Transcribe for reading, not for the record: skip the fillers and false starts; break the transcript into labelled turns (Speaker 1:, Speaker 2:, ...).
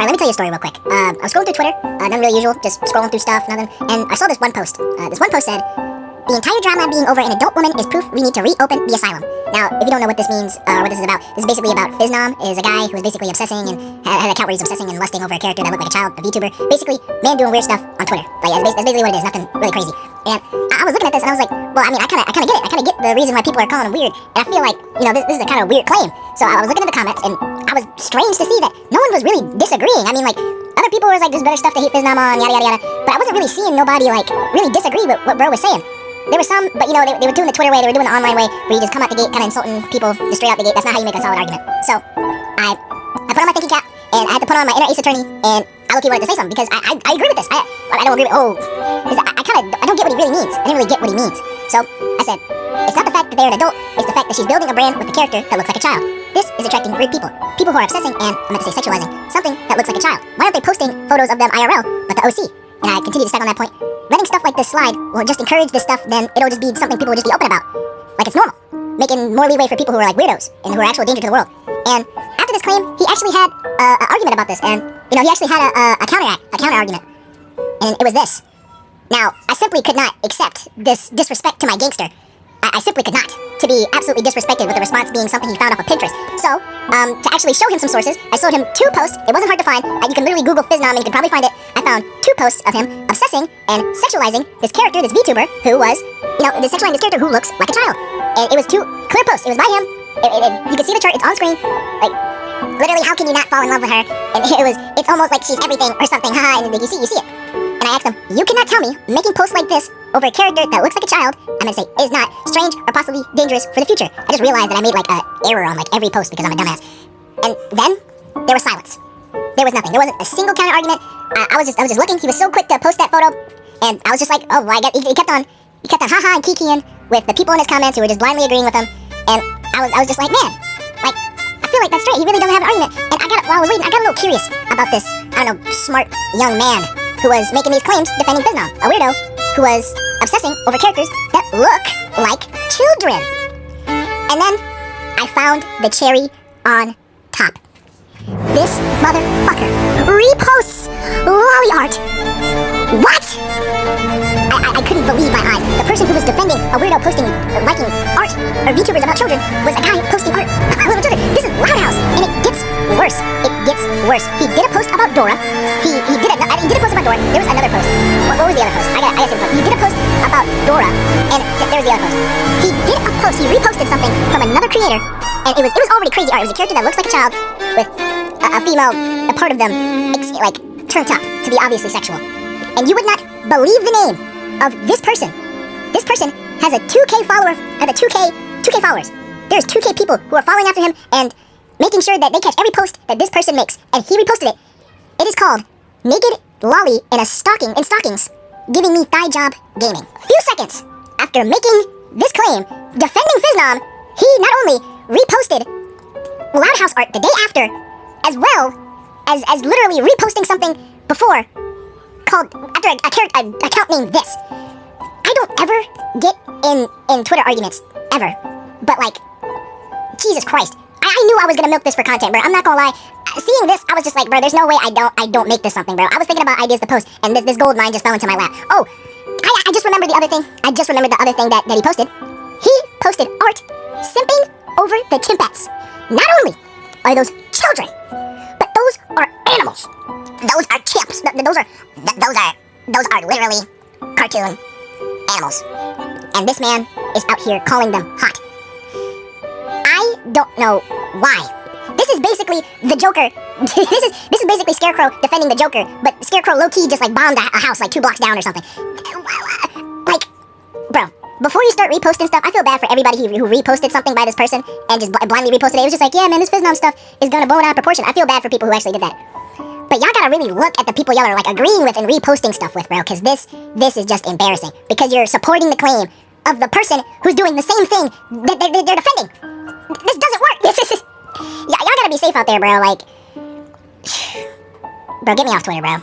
Speaker 1: Alright, let me tell you a story real quick. I was scrolling through Twitter, nothing really usual, just scrolling through stuff, nothing, and I saw this one post. This one post said, "The entire drama being over an adult woman is proof we need to reopen the asylum." Now, if you don't know what this means, or what this is basically about Fiznom, is a guy who was basically obsessing and had an account where he's obsessing and lusting over a character that looked like a child, a VTuber. Basically, man doing weird stuff on Twitter. Like, that's basically what it is, nothing really crazy. And I was looking at this and I was like, well, I mean, I kinda get it. I kinda get the reason why people are calling him weird. And I feel like, you know, this is a kind of weird claim. So I was looking at the comments and I was strange to see that no one was really disagreeing. I mean, like, other people were like, there's better stuff to hate Fiznom on, yada, yada, yada. But I wasn't really seeing nobody, like, really disagree with what bro was saying. There were some, but you know, they were doing the Twitter way, they were doing the online way, where you just come out the gate kind of insulting people just straight out the gate. That's not how you make a solid argument. So, I put on my thinking cap, and I had to put on my inner ace attorney, and I low-key wanted to say something, because I agree with this. I don't agree with, I don't get what he really means. I didn't really get what he means. So, I said, it's not the fact that they're an adult, it's the fact that she's building a brand with a character that looks like a child. This is attracting weird people. People who are obsessing and, I meant to say sexualizing, something that looks like a child. Why aren't they posting photos of them IRL, but the OC? And I continue to stack on that point. Letting stuff like this slide will just encourage this stuff, then it'll just be something people will just be open about. Like it's normal. Making more leeway for people who are like weirdos and who are actual danger to the world. And after this claim, he actually had an argument about this. And, you know, he actually had a counter argument. And it was this. Now, I simply could not accept this disrespect to my gangster. I simply could not. To be absolutely disrespected with the response being something he found off of Pinterest. So, to actually show him some sources, I showed him 2 posts. It wasn't hard to find. You can literally Google Fiznom and you can probably find it. I found 2 posts of him obsessing and sexualizing this character, this VTuber, who was, you know, sexualizing this character who looks like a child. And it was 2 clear posts. It was by him. You can see the chart. It's on screen. Like, literally, how can you not fall in love with her? And it's almost like she's everything or something. Haha, and you see it. And I asked him, you cannot tell me making posts like this over a character that looks like a child, I'm gonna say, is not strange or possibly dangerous for the future. I just realized that I made like an error on like every post because I'm a dumbass. And then there was silence. There was nothing. There wasn't a single counter argument. I was just looking. He was so quick to post that photo, and I was just like, oh, well, he kept on haha and kikiing with the people in his comments who were just blindly agreeing with him. And I was just like, man, like, I feel like that's straight. He really doesn't have an argument. And while I was reading, I got a little curious about this, I don't know, smart young man who was making these claims defending Fiznom, a weirdo who was obsessing over characters that look like children. And then I found the cherry on top. This motherfucker reposts lolly art. What? I couldn't believe my eyes. The person who was defending a weirdo posting, liking art or VTubers about children was a guy posting art about little children. This is Loud House, and it gets worse. It gets worse. He did a post about Dora. He did a post about Dora. There was another post. What was the other post? I gotta say the post. He did a post about Dora, and there was the other post. He did a post. He reposted something from another creator, and it was already crazy art. It was a character that looks like a child with a female, a part of them, like turned up to be obviously sexual. And you would not believe the name of this person. This person has a 2K follower, 2K followers. There's 2K people who are following after him and making sure that they catch every post that this person makes. And he reposted it. It is called Naked Lolly in Stockings, Giving Me Thigh Job Gaming. A few seconds after making this claim, defending Fiznom, he not only reposted Loud House art the day after, as well as literally reposting something before called after a account named this. I don't ever get in Twitter arguments ever, but like, Jesus Christ, I knew I was gonna milk this for content, bro. I'm not gonna lie. Seeing this, I was just like, bro, there's no way I don't make this something, bro. I was thinking about ideas to post, and this gold mine just fell into my lap. Oh, I just remembered the other thing. I just remembered the other thing that he posted. He posted art simping over the Timpets. Not only are those children, but those are animals. Those are chimps. Those are literally cartoon animals. And this man is out here calling them hot. I don't know why. This is basically the Joker. This is basically Scarecrow defending the Joker, but Scarecrow low-key just like bombed a house like 2 blocks down or something. Like, bro, before you start reposting stuff, I feel bad for everybody who reposted something by this person and just blindly reposted it. It was just like, yeah, man, this Fiznom stuff is gonna blow it out of proportion. I feel bad for people who actually did that. But y'all gotta really look at the people y'all are like agreeing with and reposting stuff with, bro, because this is just embarrassing. Because you're supporting the claim of the person who's doing the same thing that they're defending. This doesn't work. Y'all gotta be safe out there, bro. Like, bro, get me off Twitter, bro.